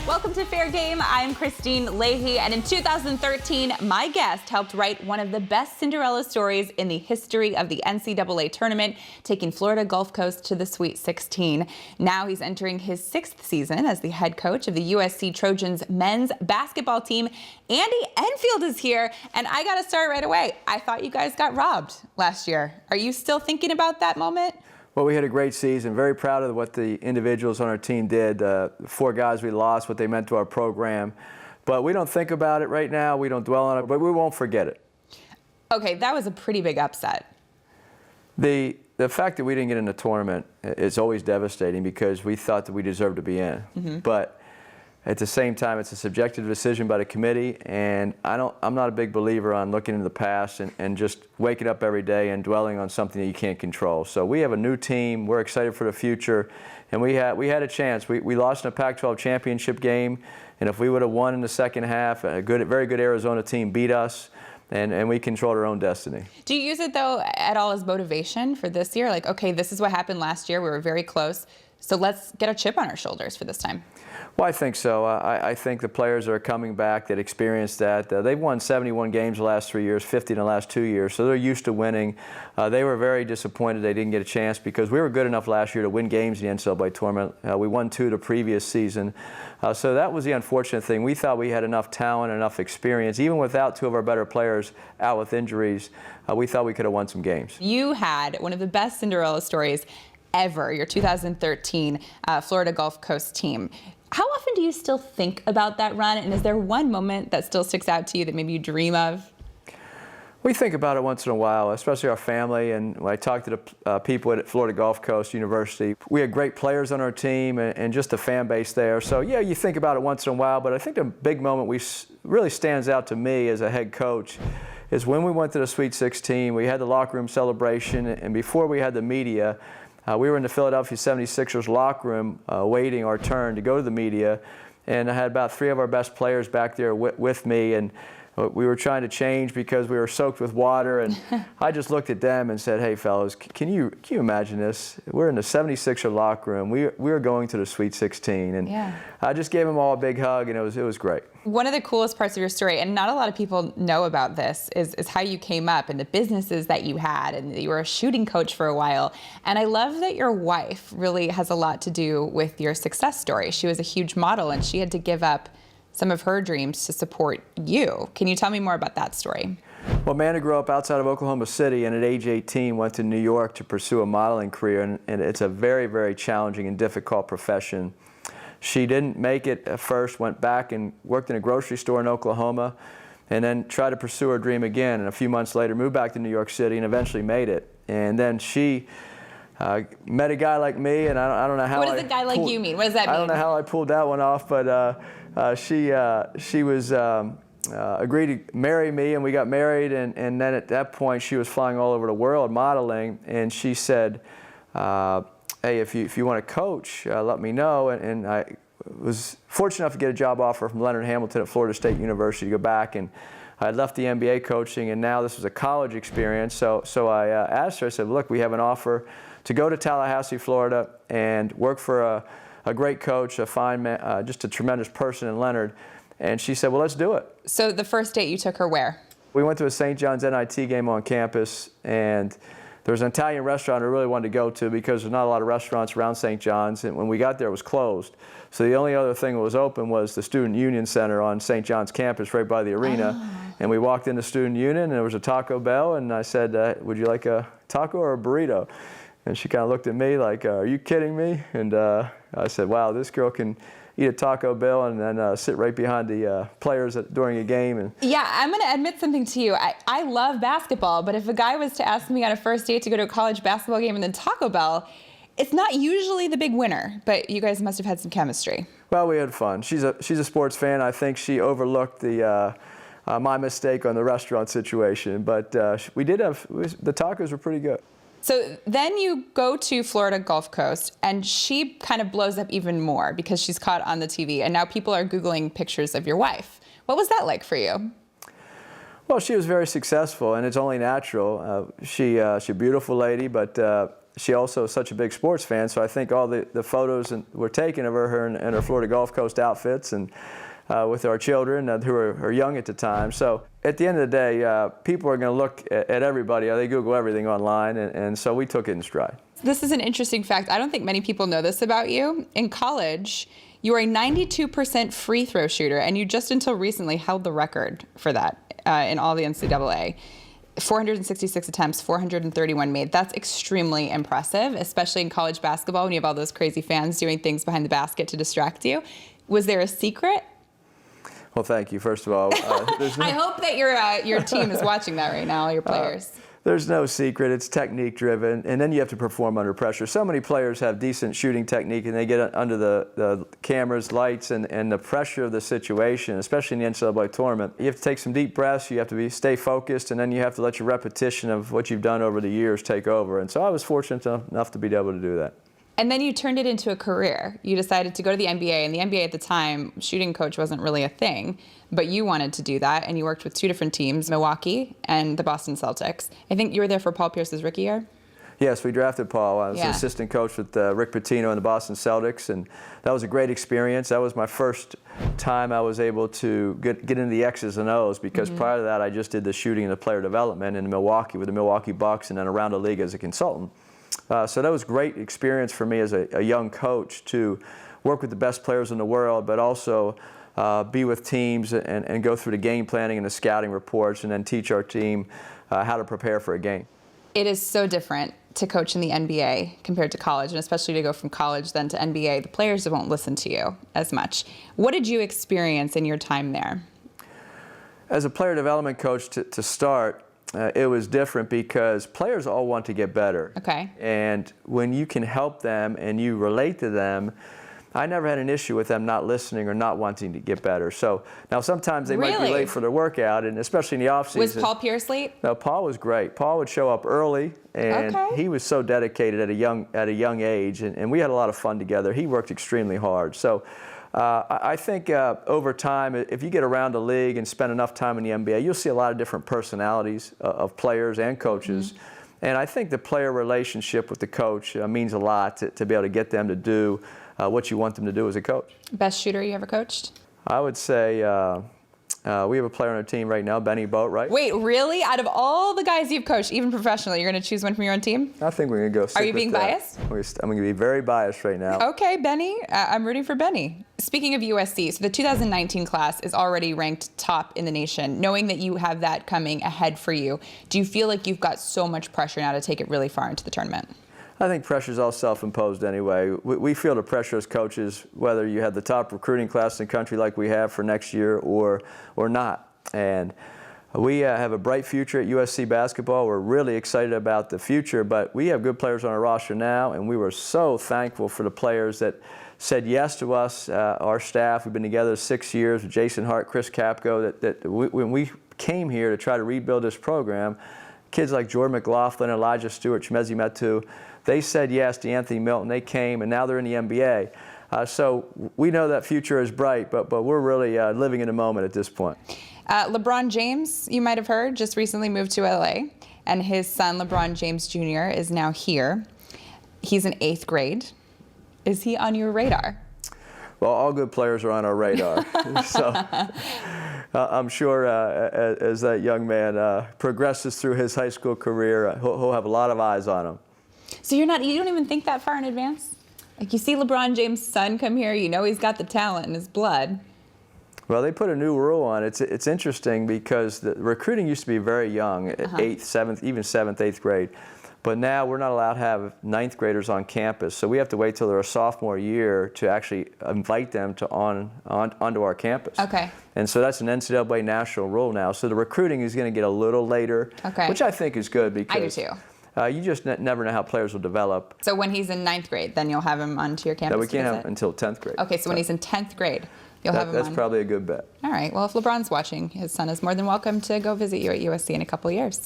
Welcome to Fair Game. I'm Kristine Leahy, and in 2013, my guest helped write one of the best Cinderella stories in the history of the NCAA tournament, taking Florida Gulf Coast to the Sweet 16. Now he's entering his 6th season as the head coach of the USC Trojans men's basketball team. Andy Enfield is here, and I got to start right away. I thought you guys got robbed last year. Are you still thinking about that moment? Well, we had a great season. Very proud of what the individuals on our team did. The 4 guys we lost, what they meant to our program. But we don't think about it right now. We don't dwell on it, but we won't forget it. Okay, that was a pretty big upset. The fact that we didn't get in the tournament is always devastating because we thought that we deserved to be in. But at the same time, it's a subjective decision by the committee, and I'm not a big believer on looking into the past and just waking up every day and dwelling on something that you can't control. So we have a new team. We're excited for the future, and we had a chance. We lost in a Pac-12 championship game, and if we would have won in the second half, a very good Arizona team beat us, and we controlled our own destiny. Do you use it, though, at all as motivation for this year? Like, okay, this is what happened last year. We were very close, so let's get a chip on our shoulders for this time. Well, I think so. I think the players are coming back that experienced that. They've won 71 games the last 3 years, 50 in the last 2 years, so they're used to winning. They were very disappointed they didn't get a chance because we were good enough last year to win games in the NCAA tournament. We won 2 the previous season. So that was the unfortunate thing. We thought we had enough talent, enough experience, even without 2 of our better players out with injuries. We thought we could have won some games. You had one of the best Cinderella stories ever, your 2013 Florida Gulf Coast team. How often do you still think about that run, and is there one moment that still sticks out to you that maybe you dream of? We think about it once in a while, especially our family, and when I talk to the people at Florida Gulf Coast University, we had great players on our team and just a fan base there. So yeah, you think about it once in a while, but I think the big moment really stands out to me as a head coach is when we went to the Sweet 16, we had the locker room celebration, and before we had the media, we were in the Philadelphia 76ers locker room waiting our turn to go to the media, and I had about 3 of our best players back there with me, and we were trying to change because we were soaked with water, and I just looked at them and said, hey fellas, can you imagine this? We're in the 76er locker room. We were going to the Sweet 16, and yeah. I just gave them all a big hug, and it was great. One of the coolest parts of your story, and not a lot of people know about this, is how you came up and the businesses that you had, and you were a shooting coach for a while. And I love that your wife really has a lot to do with your success story. She was a huge model, and she had to give up some of her dreams to support you. Can you tell me more about that story? Well, Amanda grew up outside of Oklahoma City, and at age 18 went to New York to pursue a modeling career, and it's a very, very challenging and difficult profession. She didn't make it at first, went back and worked in a grocery store in Oklahoma, and then tried to pursue her dream again, and a few months later moved back to New York City and eventually made it. And then she met a guy like me, and I don't know how. What does a guy like you mean? What does that mean? I don't know how I pulled that one off, but she was agreed to marry me, and we got married, and then at that point she was flying all over the world modeling, and she said, hey, if you want to coach, let me know. And I was fortunate enough to get a job offer from Leonard Hamilton at Florida State University to go back, and I had left the NBA coaching, and now this was a college experience. So I asked her, I said, look, we have an offer to go to Tallahassee, Florida, and work for a great coach, a fine man, just a tremendous person in Leonard. And she said, well, let's do it. So the first date you took her where? We went to a St. John's NIT game on campus, and there was an Italian restaurant I really wanted to go to because there's not a lot of restaurants around St. John's, and when we got there it was closed. So the only other thing that was open was the Student Union Center on St. John's campus right by the arena. Oh. And we walked into Student Union, and there was a Taco Bell, and I said, would you like a taco or a burrito? And she kind of looked at me like, are you kidding me? And I said, wow, this girl can eat a Taco Bell and then sit right behind the players during a game. And yeah, I'm going to admit something to you. I love basketball, but if a guy was to ask me on a first date to go to a college basketball game and then Taco Bell, it's not usually the big winner, but you guys must have had some chemistry. Well, we had fun. She's a sports fan. I think she overlooked my mistake on the restaurant situation, but we did have, the tacos were pretty good. So then you go to Florida Gulf Coast, and she kind of blows up even more because she's caught on the TV, and now people are Googling pictures of your wife. What was that like for you? Well, she was very successful, and it's only natural. She's a beautiful lady, but she also is such a big sports fan, so I think all the photos were taken of her in her Florida Gulf Coast outfits and with our children who are young at the time. So at the end of the day, people are going to look at everybody. They Google everything online, and so we took it in stride. This is an interesting fact. I don't think many people know this about you. In college, you were a 92% free throw shooter, and you just until recently held the record for that in all the NCAA. 466 attempts, 431 made. That's extremely impressive, especially in college basketball when you have all those crazy fans doing things behind the basket to distract you. Was there a secret? Well, thank you, first of all. I hope that your team is watching that right now, your players. There's no secret. It's technique driven, and then you have to perform under pressure. So many players have decent shooting technique, and they get under the cameras, lights, and the pressure of the situation, especially in the NCAA tournament. You have to take some deep breaths, you have to stay focused, and then you have to let your repetition of what you've done over the years take over. And so I was fortunate enough to be able to do that. And then you turned it into a career. You decided to go to the NBA, and the NBA at the time, shooting coach wasn't really a thing, but you wanted to do that, and you worked with two different teams, Milwaukee and the Boston Celtics. I think you were there for Paul Pierce's rookie year? Yes, we drafted Paul. I was an assistant coach with Rick Pitino and the Boston Celtics, and that was a great experience. That was my first time I was able to get into the X's and O's, because prior to that I just did the shooting and the player development in Milwaukee with the Milwaukee Bucks and then around the league as a consultant. So that was a great experience for me as a young coach to work with the best players in the world, but also be with teams and go through the game planning and the scouting reports and then teach our team how to prepare for a game. It is so different to coach in the NBA compared to college, and especially to go from college then to NBA. The players won't listen to you as much. What did you experience in your time there? As a player development coach to start, it was different because players all want to get better. Okay. And when you can help them and you relate to them, I never had an issue with them not listening or not wanting to get better. So now sometimes they might be late for their workout, and especially in the off season. Was Paul Pierce late? No, Paul was great. Paul would show up early, and he was so dedicated at a young age, and we had a lot of fun together. He worked extremely hard. So I think over time, if you get around the league and spend enough time in the NBA, you'll see a lot of different personalities of players and coaches. And I think the player relationship with the coach means a lot to be able to get them to do what you want them to do as a coach. Best shooter you ever coached? I would say we have a player on our team right now, Benny Boatwright. Wait, really? Out of all the guys you've coached, even professionally, you're going to choose one from your own team? I think we're going to go. Are you being biased? I'm going to be very biased right now. Okay, Benny. I'm rooting for Benny. Speaking of USC, so the 2019 class is already ranked top in the nation. Knowing that you have that coming ahead for you, do you feel like you've got so much pressure now to take it really far into the tournament? I think pressure is all self-imposed anyway. We feel the pressure as coaches, whether you have the top recruiting class in the country like we have for next year or not. And we have a bright future at USC basketball. We're really excited about the future, but we have good players on our roster now, and we were so thankful for the players that said yes to us, our staff. We've been together 6 years with Jason Hart, Chris Capco, when we came here to try to rebuild this program, kids like Jordan McLaughlin, Elijah Stewart, Chimezi Metu, they said yes to Anthony Milton. They came, and now they're in the NBA. So we know that future is bright, but we're really living in the moment at this point. LeBron James, you might have heard, just recently moved to LA, and his son, LeBron James Jr, is now here. He's in 8th grade. Is he on your radar? Well, all good players are on our radar. So I'm sure as that young man progresses through his high school career, he'll have a lot of eyes on him. So you don't even think that far in advance? Like, you see LeBron James' son come here, you know he's got the talent in his blood. Well, they put a new rule on it. It's interesting because the recruiting used to be very young, 8th, 7th, even 7th, 8th grade. But now we're not allowed to have 9th graders on campus, so we have to wait till they're a sophomore year to actually invite them to onto our campus. Okay. And so that's an NCAA national rule now. So the recruiting is going to get a little later, which I think is good because I do too. You just never know how players will develop. So when he's in 9th grade, then you'll have him onto your campus? No, we can't have him until 10th grade. Okay, so when he's in 10th grade, you'll have him That's on. probably a good bet. All right, well, if LeBron's watching, his son is more than welcome to go visit you at USC in a couple years.